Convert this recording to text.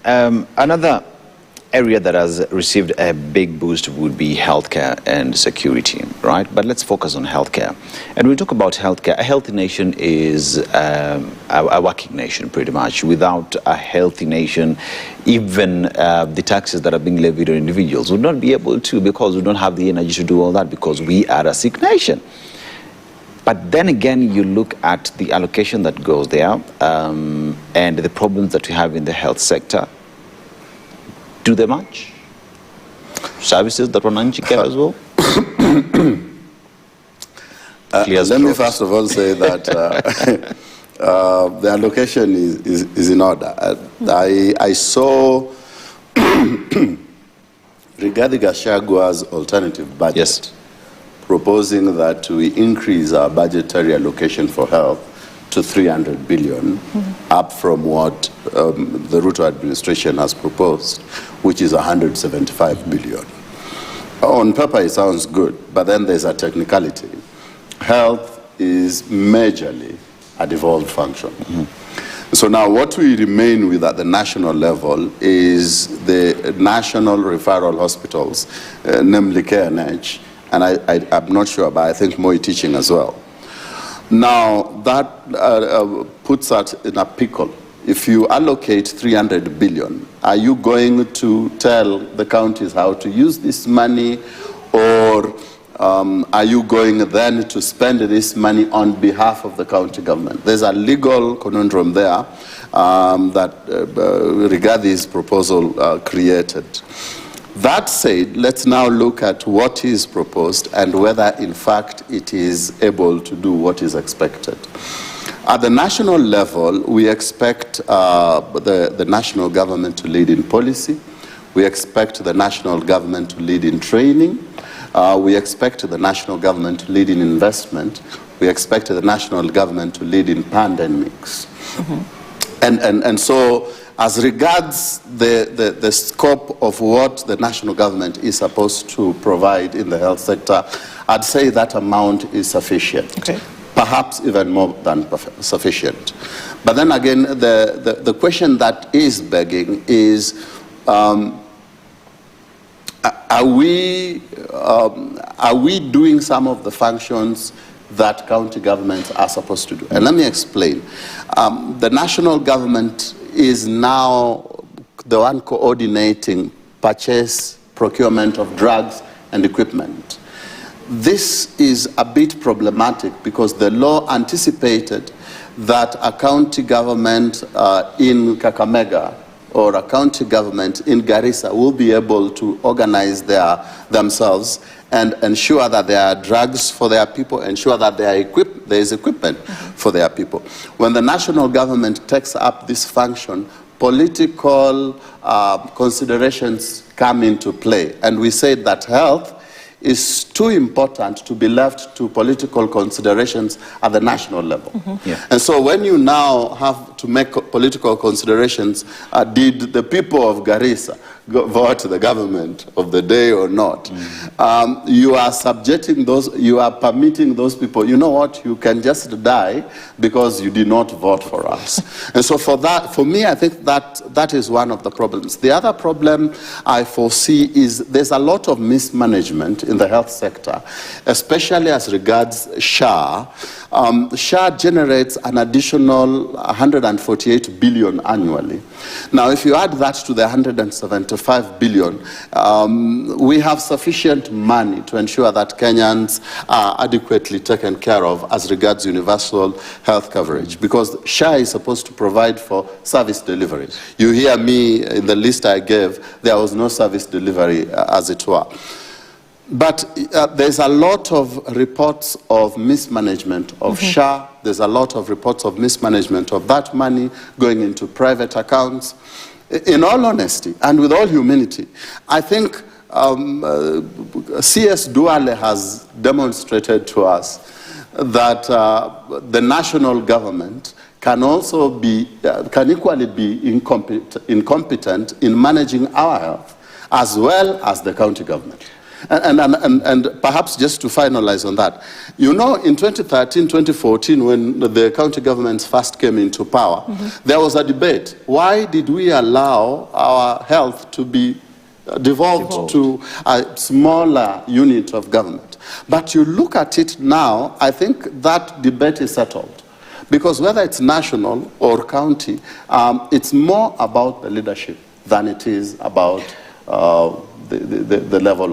Another area that has received a big boost would be healthcare and security, right? But let's focus on healthcare. And when we talk about healthcare, a healthy nation is a working nation, pretty much. Without a healthy nation, even the taxes that are being levied on individuals would not be able to, because we don't have the energy to do all that, because we are a sick nation. But then again, you look at the allocation that goes there and the problems that we have in the health sector. Do they match services that Wananchi get as well? Let me first of all say that the allocation is in order. I saw Rigathi Gachagua's alternative budget, yes, proposing that we increase our budgetary allocation for health to 300 billion, up from what the Ruto administration has proposed, which is 175 billion. On paper, it sounds good, but then there's a technicality. Health is majorly a devolved function. So now what we remain with at the national level is the national referral hospitals, namely KNH, and I'm not sure, but I think Moi Teaching as well. Now, that puts us in a pickle. If you allocate 300 billion, are you going to tell the counties how to use this money, or are you going then to spend this money on behalf of the county government? There's a legal conundrum there that Rigathi's proposal created. That said, let's now look at what is proposed and whether, in fact, it is able to do what is expected. At the national level, we expect the national government to lead in policy. We expect the national government to lead in training. We expect the national government to lead in investment. We expect the national government to lead in pandemics. And so, as regards the scope of what the national government is supposed to provide in the health sector, I'd say that amount is sufficient. Okay. Perhaps even more than sufficient. But then again, the question that is begging is, are we doing some of the functions that county governments are supposed to do? And let me explain. The national government is now the one coordinating purchase, procurement of drugs and equipment. This is a bit problematic because the law anticipated that a county government in Kakamega or a county government in Garissa will be able to organize themselves and ensure that there are drugs for their people, ensure that there is equipment for their people. When the national government takes up this function, political considerations come into play. And we say that health is too important to be left to political considerations at the national level. And so when you now have to make political considerations, did the people of Garissa vote the government of the day or not? You are subjecting those, you are permitting those people, you know what, you can just die because you did not vote for us. And so for me, I think that is one of the problems. The other problem I foresee is there's a lot of mismanagement in the health sector, especially as regards SHA. SHA generates an additional 148 billion annually. Now, if you add that to the 175 billion, we have sufficient money to ensure that Kenyans are adequately taken care of as regards universal health coverage, because SHA is supposed to provide for service delivery. You hear me in the list I gave, there was no service delivery, as it were. But there's a lot of reports of mismanagement of SHA. There's a lot of reports of mismanagement of that money going into private accounts. In all honesty, and with all humility, I think C.S. Duale has demonstrated to us that the national government can also be, can equally be incompetent in managing our health, as well as the county government. And perhaps just to finalize on that, you know, in 2013, 2014, when the county governments first came into power, there was a debate. Why did we allow our health to be devolved to a smaller unit of government? But you look at it now, I think that debate is settled. Because whether it's national or county, it's more about the leadership than it is about the level